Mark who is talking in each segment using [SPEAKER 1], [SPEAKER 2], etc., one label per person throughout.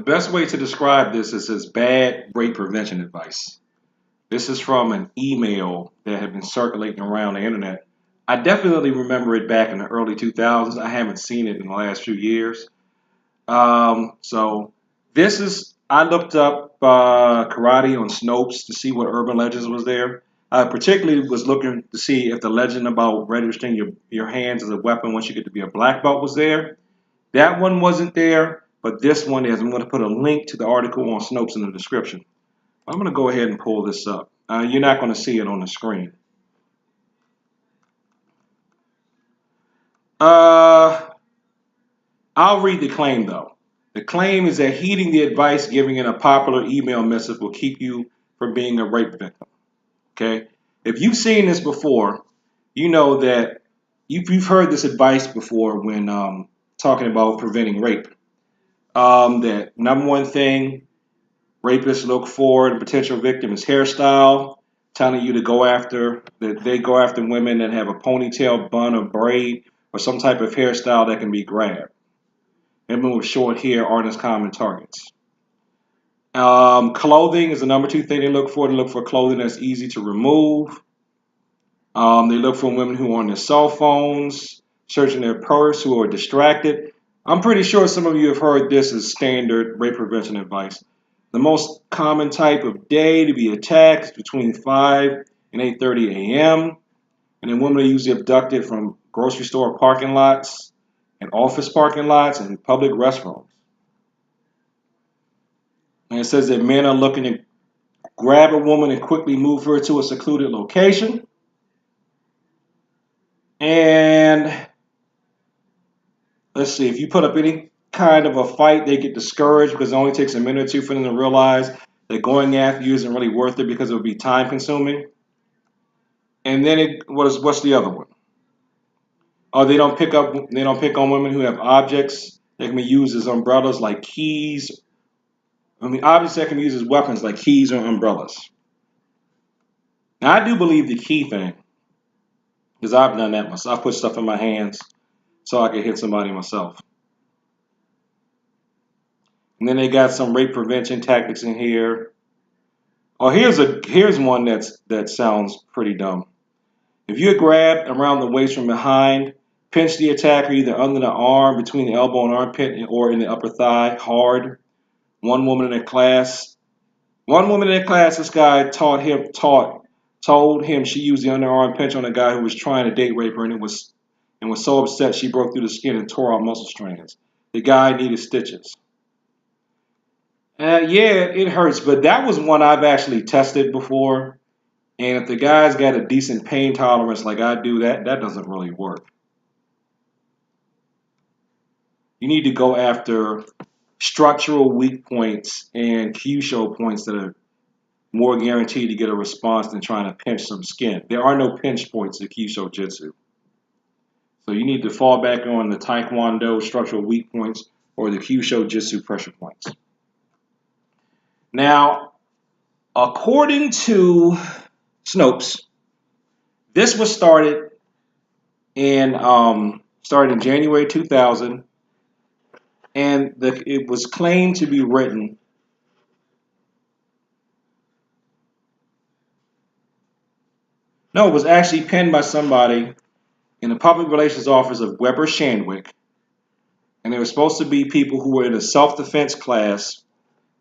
[SPEAKER 1] best way to describe this is as bad rape prevention advice. This is from an email that had been circulating around the internet. I definitely remember it back in the early 2000s. I haven't seen it in the last few years. So this is, I looked up karate on Snopes to see what urban legends was there. I particularly was looking to see if the legend about registering your hands as a weapon once you get to be a black belt was there. That one wasn't there, but this one is. I'm going to put a link to the article on Snopes in the description. I'm going to go ahead and pull this up. You're not going to see it on the screen. Uh, I'll read the claim though. The claim is that heeding the advice given in a popular email message will keep you from being a rape victim. Okay? If you've seen this before, you know that you've heard this advice before when talking about preventing rape. That number one thing rapists look for the potential victim is hairstyle, telling you to go after that they go after women that have a ponytail, bun, or braid, or some type of hairstyle that can be grabbed. Women with short hair aren't as common targets. Clothing is the number two thing they look for. They look for clothing that's easy to remove. They look for women who are on their cell phones, searching their purse, who are distracted. I'm pretty sure some of you have heard this as standard rape prevention advice. The most common type of day to be attacked is between 5 and 8:30 a.m. And then women are usually abducted from grocery store parking lots and office parking lots and public restrooms. And it says that men are looking to grab a woman and quickly move her to a secluded location. And let's see, if you put up any kind of a fight, they get discouraged because it only takes a minute or two for them to realize that going after you isn't really worth it because it would be time consuming. And then what's the other one? Oh, they don't pick on women who have objects that can be used as umbrellas like keys. I mean, objects that can be used as weapons like keys or umbrellas. Now, I do believe the key thing, because I've done that myself. I put stuff in my hands so I can hit somebody myself. And then they got some rape prevention tactics in here. Oh, here's one that sounds pretty dumb. If you're grabbed around the waist from behind, pinch the attacker either under the arm, between the elbow and armpit, or in the upper thigh hard. One woman in a class, this guy told him she used the underarm pinch on a guy who was trying to date rape her, and was so upset she broke through the skin and tore out muscle strands. The guy needed stitches. Yeah, it hurts, but that was one I've actually tested before. And if the guy's got a decent pain tolerance like I do, that doesn't really work. You need to go after structural weak points and Q-show points that are more guaranteed to get a response than trying to pinch some skin. There are no pinch points in Q-show jitsu. So you need to fall back on the Taekwondo structural weak points or the Q-show jitsu pressure points. Now, according to Snopes, this was started in January 2000, and it was claimed to be written. No, it was actually penned by somebody in the public relations office of Weber Shandwick, and they were supposed to be people who were in a self-defense class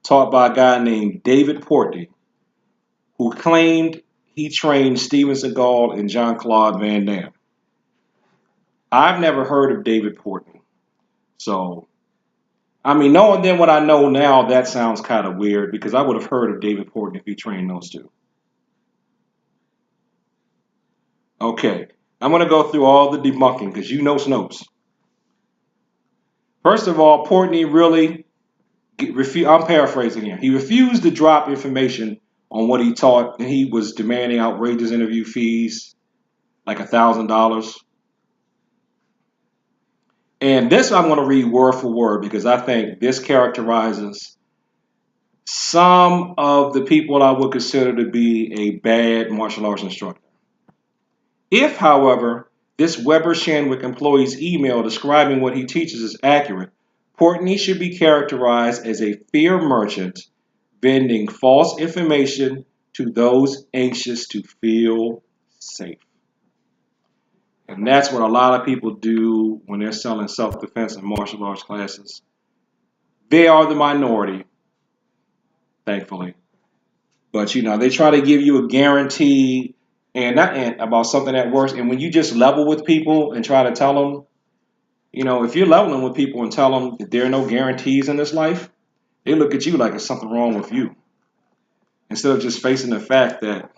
[SPEAKER 1] taught by a guy named David Portney, who claimed he trained Steven Seagal and Jean-Claude Van Damme. I've never heard of David Portney. So, I mean, knowing then what I know now, that sounds kind of weird because I would have heard of David Portney if he trained those two. Okay, I'm going to go through all the debunking because you know Snopes. First of all, Portney really, I'm paraphrasing here, he refused to drop information on what he taught, and he was demanding outrageous interview fees, like $1,000. And this I'm going to read word for word because I think this characterizes some of the people I would consider to be a bad martial arts instructor. If, however, this Weber Shandwick employee's email describing what he teaches is accurate, Courtney should be characterized as a fear merchant vending false information to those anxious to feel safe. And that's what a lot of people do when they're selling self-defense and martial arts classes. They are the minority, thankfully. But they try to give you a guarantee and about something that works. And when you just level with people and try to tell them, if you're leveling with people and tell them that there are no guarantees in this life, they look at you like there's something wrong with you. Instead of just facing the fact that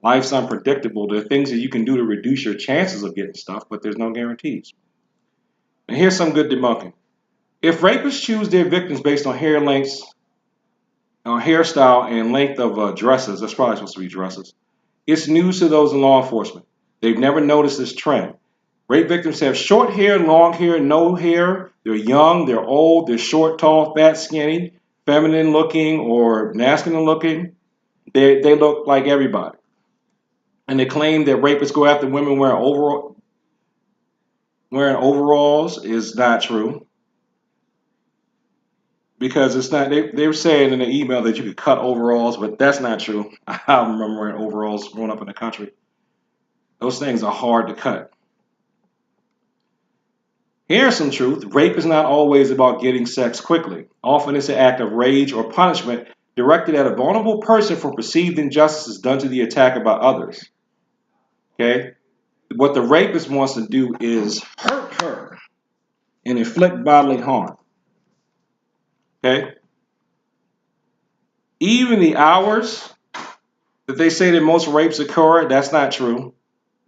[SPEAKER 1] life's unpredictable, there are things that you can do to reduce your chances of getting stuff, but there's no guarantees. And here's some good debunking. If rapists choose their victims based on hair lengths, on hairstyle and length of dresses, that's probably supposed to be dresses, it's news to those in law enforcement. They've never noticed this trend. Rape victims have short hair, long hair, no hair. They're young, they're old, they're short, tall, fat, skinny, feminine looking or masculine looking. They look like everybody. And they claim that rapists go after women wearing overalls is not true. Because it's not, they were saying in the email that you could cut overalls, but that's not true. I remember wearing overalls growing up in the country. Those things are hard to cut. Here's some truth. Rape is not always about getting sex quickly. Often it's an act of rage or punishment directed at a vulnerable person for perceived injustices done to the attacker by others. Okay? What the rapist wants to do is hurt her and inflict bodily harm. Okay? Even the hours that they say that most rapes occur, that's not true.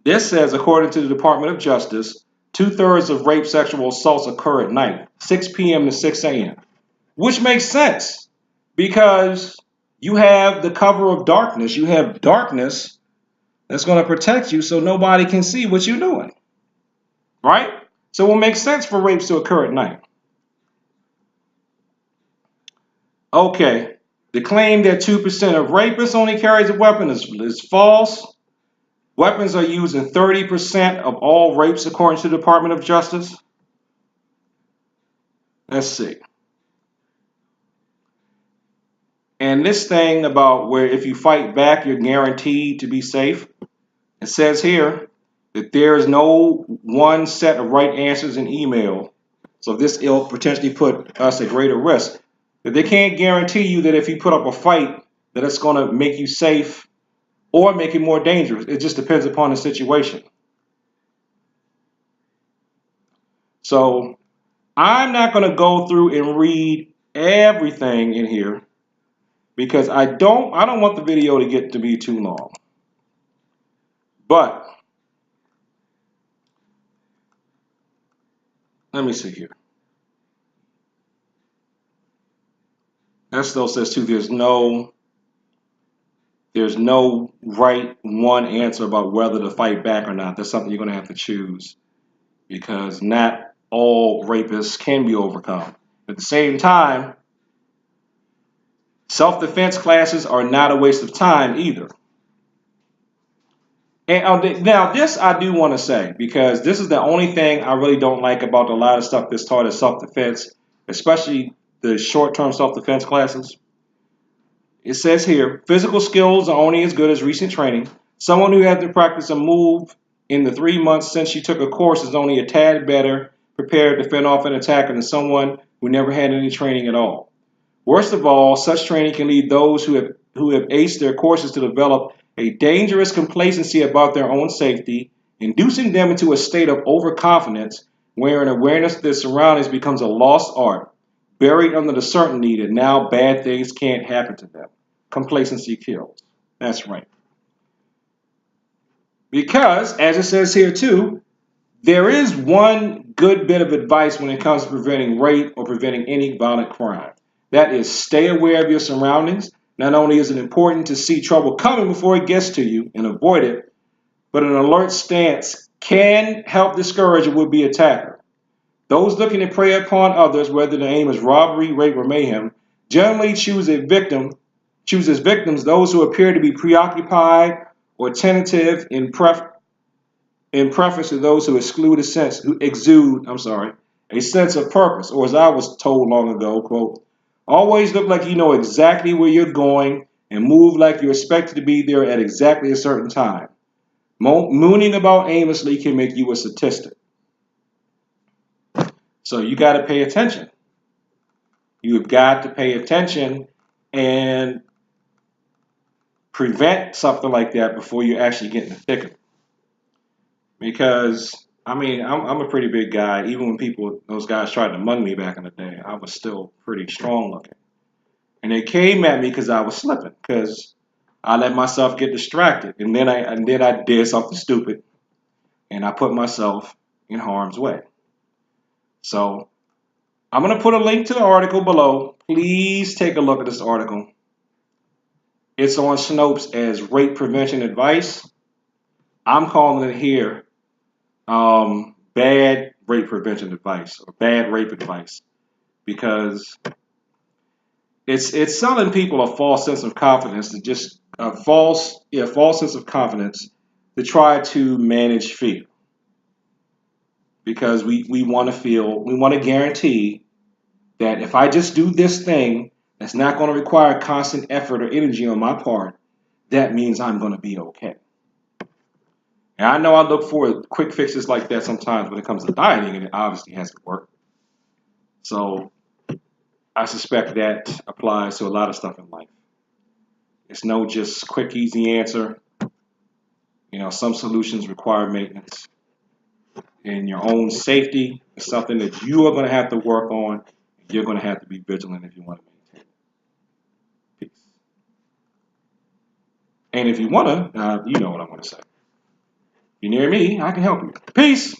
[SPEAKER 1] This says, according to the Department of Justice, 2/3 of rape sexual assaults occur at night, 6 p.m. to 6 a.m., which makes sense because you have the cover of darkness. You have darkness that's going to protect you so nobody can see what you're doing, right? So it makes sense for rapes to occur at night. Okay, the claim that 2% of rapists only carries a weapon is false. Weapons are used in 30% of all rapes, according to the Department of Justice. Let's see. And this thing about where if you fight back, you're guaranteed to be safe. It says here that there is no one set of right answers in email. So this ilk potentially put us at greater risk. That they can't guarantee you that if you put up a fight, that it's going to make you safe or make it more dangerous. It just depends upon the situation. So I'm not going to go through and read everything in here because I don't want the video to be too long. But let me see here. That still says too, there's no right one answer about whether to fight back or not. That's something you're going to have to choose because not all rapists can be overcome. At the same time, self-defense classes are not a waste of time either. And now this I do want to say because this is the only thing I really don't like about a lot of stuff that's taught as self-defense, especially the short-term self-defense classes. It says here, physical skills are only as good as recent training. Someone who had to practice a move in the 3 months since she took a course is only a tad better prepared to fend off an attacker than someone who never had any training at all. Worst of all, such training can lead those who have aced their courses to develop a dangerous complacency about their own safety, inducing them into a state of overconfidence where an awareness of their surroundings becomes a lost art, buried under the certainty that now bad things can't happen to them. Complacency kills. That's right. Because, as it says here too, there is one good bit of advice when it comes to preventing rape or preventing any violent crime. That is, stay aware of your surroundings. Not only is it important to see trouble coming before it gets to you and avoid it, but an alert stance can help discourage a would-be attacker. Those looking to prey upon others, whether the aim is robbery, rape, or mayhem, generally choose as victims those who appear to be preoccupied or tentative in preference to those who exude a sense of purpose, or as I was told long ago, quote, always look like you know exactly where you're going and move like you're expected to be there at exactly a certain time. Mooning about aimlessly can make you a statistic. So you got to pay attention. You've got to pay attention and prevent something like that before you actually get in the thick of it. Because I mean, I'm a pretty big guy. Even when those guys tried to mug me back in the day, I was still pretty strong looking. And they came at me because I was slipping, because I let myself get distracted, and then I did something stupid, and I put myself in harm's way. So I'm gonna put a link to the article below. Please take a look at this article. It's on Snopes as rape prevention advice. I'm calling it here bad rape prevention advice or bad rape advice, because it's selling people a false sense of confidence, to just a false sense of confidence to try to manage fear, because we want to guarantee that if I just do this thing that's not going to require constant effort or energy on my part, that means I'm going to be okay. And I know I look for quick fixes like that sometimes when it comes to dieting, and it obviously hasn't worked. So I suspect that applies to a lot of stuff in life. It's no just quick, easy answer. Some solutions require maintenance. And your own safety is something that you are going to have to work on. You're going to have to be vigilant if you want to maintain peace. And if you want to, you know what I'm going to say. If you're near me, I can help you. Peace.